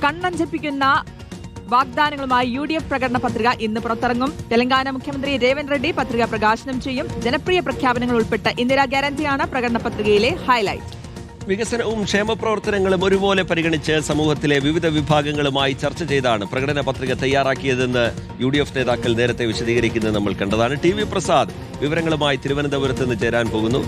കണ്ണഞ്ചിപ്പിക്കുന്ന വാഗ്ദാനങ്ങളുമായി UDF പ്രകടന പത്രിക ഇന്ന് പുറത്തിറങ്ങും. തെലങ്കാന മുഖ്യമന്ത്രി രേവന്ത് റെഡ്ഡി പത്രിക പ്രകാശനം ചെയ്യും. ജനപ്രിയ പ്രഖ്യാപനങ്ങൾ ഉൾപ്പെട്ട ഇന്ദിരാ ഗ്യാരണ്ടിയാണ് പ്രകടന പത്രികയിലെ ഹൈലൈറ്റ്. വികസനവും ക്ഷേമപ്രവർത്തനങ്ങളും ഒരുപോലെ പരിഗണിച്ച് സമൂഹത്തിലെ വിവിധ വിഭാഗങ്ങളുമായി ചർച്ച ചെയ്താണ് പ്രകടന പത്രിക തയ്യാറാക്കിയതെന്ന് UDF നേതാക്കൾ നേരത്തെ വിശദീകരിക്കുന്നത് നമ്മൾ കണ്ടതാണ്. TV പ്രസാദ് വിവരങ്ങളുമായി തിരുവനന്തപുരത്ത് നിന്ന് ചേരാൻ പോകുന്നു.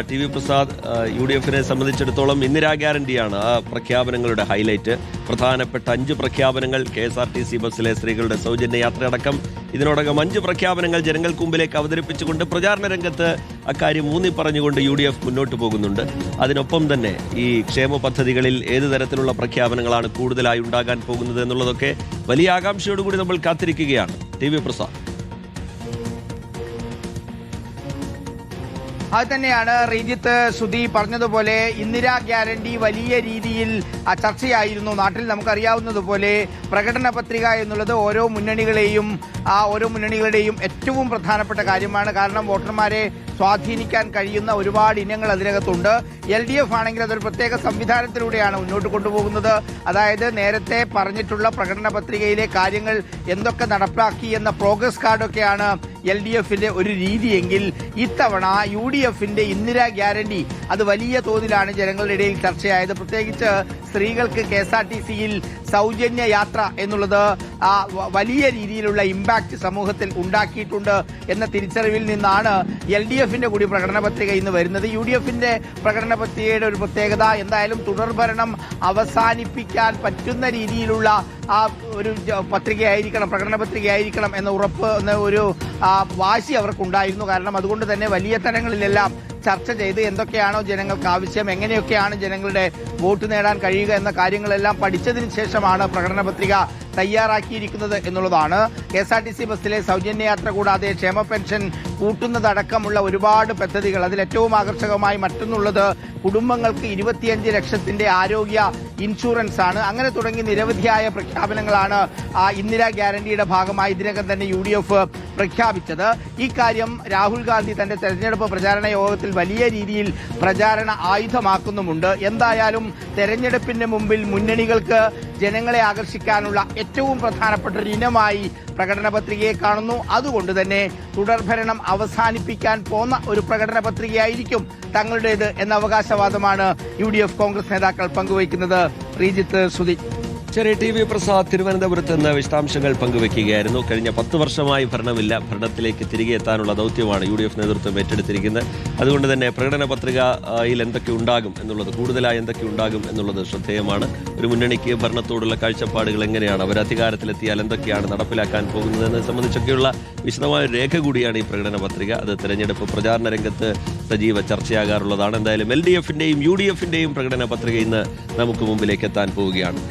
TV പ്രസാദ്, UDFനെ സംബന്ധിച്ചിടത്തോളം ഇന്ദിരാ ഗ്യാരണ്ടിയാണ് ആ പ്രഖ്യാപനങ്ങളുടെ ഹൈലൈറ്റ്. പ്രധാനപ്പെട്ട 5 പ്രഖ്യാപനങ്ങൾ, KSRTC ബസ്സിലെ സ്ത്രീകളുടെ സൗജന്യ യാത്രയടക്കം ഇതിനോടകം 5 പ്രഖ്യാപനങ്ങൾ ജനങ്ങൾക്ക് മുമ്പിലേക്ക് അവതരിപ്പിച്ചുകൊണ്ട് പ്രചാരണ രംഗത്ത് അക്കാര്യം ഊന്നി പറഞ്ഞുകൊണ്ട് UDF മുന്നോട്ട് പോകുന്നുണ്ട്. അതിനൊപ്പം തന്നെ ഈ ക്ഷേമ പദ്ധതികളിൽ ഏത് തരത്തിലുള്ള പ്രഖ്യാപനങ്ങളാണ് കൂടുതലായി ഉണ്ടാകാൻ പോകുന്നത് എന്നുള്ളതൊക്കെ വലിയ ആകാംക്ഷയോടുകൂടി നമ്മൾ കാത്തിരിക്കുകയാണ്. TV പ്രസാദ്. അത് തന്നെയാണ് റീജിത്ത്, ശ്രുതി പറഞ്ഞതുപോലെ ഇന്ദിരാ ഗ്യാരണ്ടി വലിയ രീതിയിൽ ചർച്ചയായിരുന്നു നാട്ടിൽ. നമുക്കറിയാവുന്നതുപോലെ പ്രകടന പത്രിക എന്നുള്ളത് ഓരോ മുന്നണികളുടെയും ഏറ്റവും പ്രധാനപ്പെട്ട കാര്യമാണ്. കാരണം വോട്ടർമാരെ സ്വാധീനിക്കാൻ കഴിയുന്ന ഒരുപാട് ഇനങ്ങൾ അതിനകത്തുണ്ട്. LDF ആണെങ്കിൽ അതൊരു പ്രത്യേക സംവിധാനത്തിലൂടെയാണ് മുന്നോട്ട് കൊണ്ടുപോകുന്നത്. അതായത് നേരത്തെ പറഞ്ഞിട്ടുള്ള പ്രകടന പത്രികയിലെ കാര്യങ്ങൾ എന്തൊക്കെ നടപ്പാക്കി എന്ന പ്രോഗ്രസ് കാർഡൊക്കെയാണ് LDFന്റെ ഒരു രീതിയെങ്കിൽ ഇത്തവണ UDFന്റെ ഇന്ദിരാ ഗ്യാരണ്ടി അത് വലിയ തോതിലാണ് ജനങ്ങളുടെ ഇടയിൽ ചർച്ചയായത്. പ്രത്യേകിച്ച് സ്ത്രീകൾക്ക് KSRTCയിൽ സൗജന്യ യാത്ര എന്നുള്ളത് വലിയ രീതിയിലുള്ള ഇമ്പാക്ട് സമൂഹത്തിൽ ഉണ്ടാക്കിയിട്ടുണ്ട് എന്ന തിരിച്ചറിവിൽ നിന്നാണ് LDFന്റെ കൂടി പ്രകടന പത്രിക ഇന്ന് വരുന്നത്. UDFന്റെ പ്രകടന പത്രികയുടെ ഒരു പ്രത്യേകത എന്തായാലും തുടർഭരണം അവസാനിപ്പിക്കാൻ പറ്റുന്ന രീതിയിലുള്ള ഒരു പത്രികയായിരിക്കണം, പ്രകടന പത്രികയായിരിക്കണം എന്ന ഉറപ്പ് ഒരു വാശി അവർക്കുണ്ടായിരുന്നു. കാരണം അതുകൊണ്ട് തന്നെ വലിയ തലങ്ങളിലെല്ലാം ചർച്ച ചെയ്ത് എന്തൊക്കെയാണോ ജനങ്ങൾക്ക് ആവശ്യം, എങ്ങനെയൊക്കെയാണ് ജനങ്ങളുടെ വോട്ട് നേടാൻ കഴിയുക എന്ന കാര്യങ്ങളെല്ലാം പഠിച്ചതിന് ശേഷമാണ് പ്രകടന പത്രിക തയ്യാറാക്കിയിരിക്കുന്നത് എന്നുള്ളതാണ്. KSRTC ബസ്സിലെ സൗജന്യ യാത്ര കൂടാതെ ക്ഷേമ പെൻഷൻ കൂട്ടുന്നതടക്കമുള്ള ഒരുപാട് പദ്ധതികൾ, അതിൽ ഏറ്റവും ആകർഷകമായി മറ്റൊന്നുള്ളത് കുടുംബങ്ങൾക്ക് 25 ലക്ഷത്തിന്റെ ആരോഗ്യ ഇൻഷുറൻസ് ആണ്. അങ്ങനെ തുടങ്ങി നിരവധിയായ പ്രഖ്യാപനങ്ങളാണ് ഇന്ദിരാ ഗ്യാരണ്ടിയുടെ ഭാഗമായി ഇതിനകം തന്നെ UDF പ്രഖ്യാപിച്ചത്. ഇക്കാര്യം രാഹുൽ ഗാന്ധി തന്റെ തെരഞ്ഞെടുപ്പ് പ്രചാരണ യോഗത്തിൽ വലിയ രീതിയിൽ പ്രചാരണ ആയുധമാക്കുന്നുമുണ്ട്. എന്തായാലും തെരഞ്ഞെടുപ്പിന്റെ മുമ്പിൽ മുന്നണികൾക്ക് ജനങ്ങളെ ആകർഷിക്കാനുള്ള ഏറ്റവും പ്രധാനപ്പെട്ട ഒരു ഇനമായി പ്രകടന പത്രികയെ കാണുന്നു. അതുകൊണ്ട് തന്നെ തുടർഭരണം അവസാനിപ്പിക്കാൻ പോന്ന ഒരു പ്രകടന പത്രികയായിരിക്കും തങ്ങളുടേത് എന്ന അവകാശവാദമാണ് UDF കോൺഗ്രസ് നേതാക്കൾ പങ്കുവയ്ക്കുന്നത്. ശ്രീജിത്ത്, ശ്രുതി. ശരി, TV പ്രസാദ് തിരുവനന്തപുരത്ത് നിന്ന് വിശദാംശങ്ങൾ പങ്കുവയ്ക്കുകയായിരുന്നു. കഴിഞ്ഞ 10 വർഷമായി ഭരണമില്ല, ഭരണത്തിലേക്ക് തിരികെ എത്താനുള്ള ദൗത്യമാണ് UDF നേതൃത്വം ഏറ്റെടുത്തിരിക്കുന്നത്. അതുകൊണ്ട് തന്നെ പ്രകടന പത്രികയിൽ എന്തൊക്കെ ഉണ്ടാകും എന്നുള്ളത്, കൂടുതലായി എന്തൊക്കെ ഉണ്ടാകും എന്നുള്ളത് ശ്രദ്ധേയമാണ്. ഒരു മുന്നണിക്ക് ഭരണത്തോടുള്ള കാഴ്ചപ്പാടുകൾ എങ്ങനെയാണ്, അവർ അധികാരത്തിലെത്തിയാൽ എന്തൊക്കെയാണ് നടപ്പിലാക്കാൻ പോകുന്നതെന്ന് സംബന്ധിച്ചൊക്കെയുള്ള വിശദമായ രേഖ കൂടിയാണ് ഈ പ്രകടന പത്രിക. അത് തെരഞ്ഞെടുപ്പ് പ്രചാരണ രംഗത്ത് സജീവ ചർച്ചയാകാറുള്ളതാണ്. എന്തായാലും LDFന്റെയും UDFന്റെയും പ്രകടന പത്രിക ഇന്ന് നമുക്ക് മുമ്പിലേക്ക് എത്താൻ പോവുകയാണ്.